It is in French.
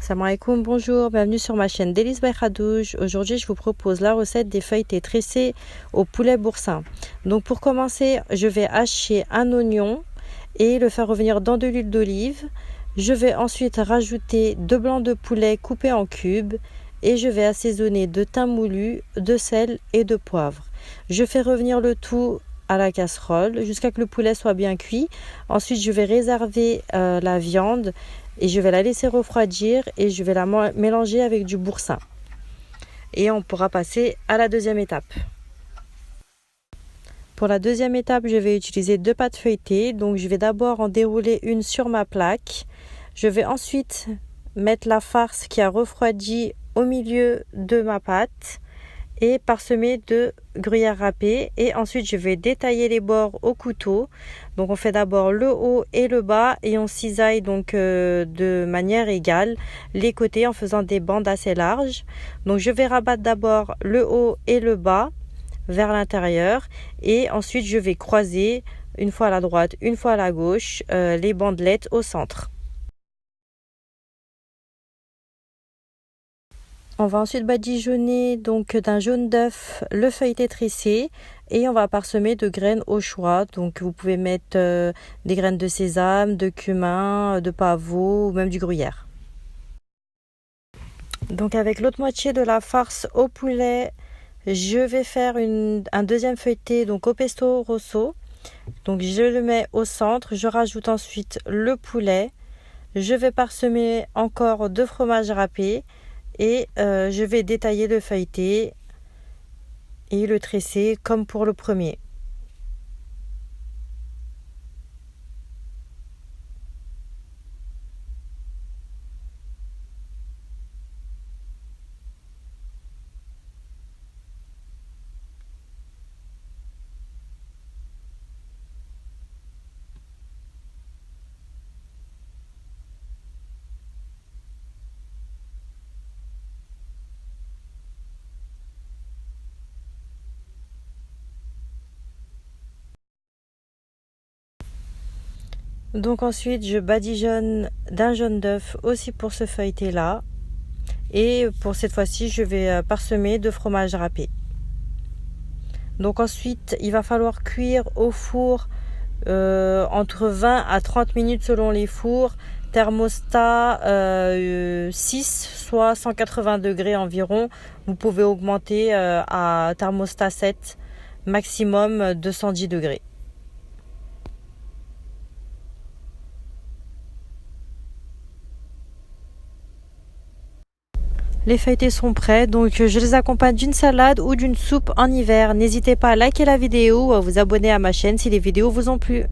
Salam alaikum, bonjour, bienvenue sur ma chaîne Délices by Khadouj. Aujourd'hui, je vous propose la recette des feuilletés tressés au poulet boursin. Donc pour commencer, je vais hacher un oignon et le faire revenir dans de l'huile d'olive. Je vais ensuite rajouter 2 blancs de poulet coupés en cubes et je vais assaisonner de thym moulu, de sel et de poivre. Je fais revenir le tout à la casserole jusqu'à que le poulet soit bien cuit. Ensuite, je vais réserver la viande et je vais la laisser refroidir et je vais la mélanger avec du boursin. Et on pourra passer à la deuxième étape. Pour la deuxième étape, je vais utiliser 2 pâtes feuilletées. Donc je vais d'abord en dérouler une sur ma plaque. Je vais ensuite mettre la farce qui a refroidi au milieu de ma pâte et parsemer de gruyère râpée, et ensuite je vais détailler les bords au couteau. Donc on fait d'abord le haut et le bas et on cisaille donc de manière égale les côtés en faisant des bandes assez larges. Donc je vais rabattre d'abord le haut et le bas vers l'intérieur et ensuite je vais croiser une fois à la droite, une fois à la gauche les bandelettes au centre. On va ensuite badigeonner donc d'un jaune d'œuf le feuilleté tressé et on va parsemer de graines au choix. Donc vous pouvez mettre des graines de sésame, de cumin, de pavot ou même du gruyère. Donc avec l'autre moitié de la farce au poulet, je vais faire un deuxième feuilleté donc au pesto rosso. Donc je le mets au centre, je rajoute ensuite le poulet. Je vais parsemer encore de fromage râpé. Et je vais détailler le feuilleté et le tresser comme pour le premier. Donc ensuite je badigeonne d'un jaune d'œuf aussi pour ce feuilleté là, et pour cette fois-ci je vais parsemer de fromage râpé. Donc ensuite il va falloir cuire au four entre 20 à 30 minutes selon les fours, thermostat 6 soit 180 degrés environ. Vous pouvez augmenter à thermostat 7, maximum 210 degrés. Les feuilletés sont prêts, donc je les accompagne d'une salade ou d'une soupe en hiver. N'hésitez pas à liker la vidéo ou à vous abonner à ma chaîne si les vidéos vous ont plu.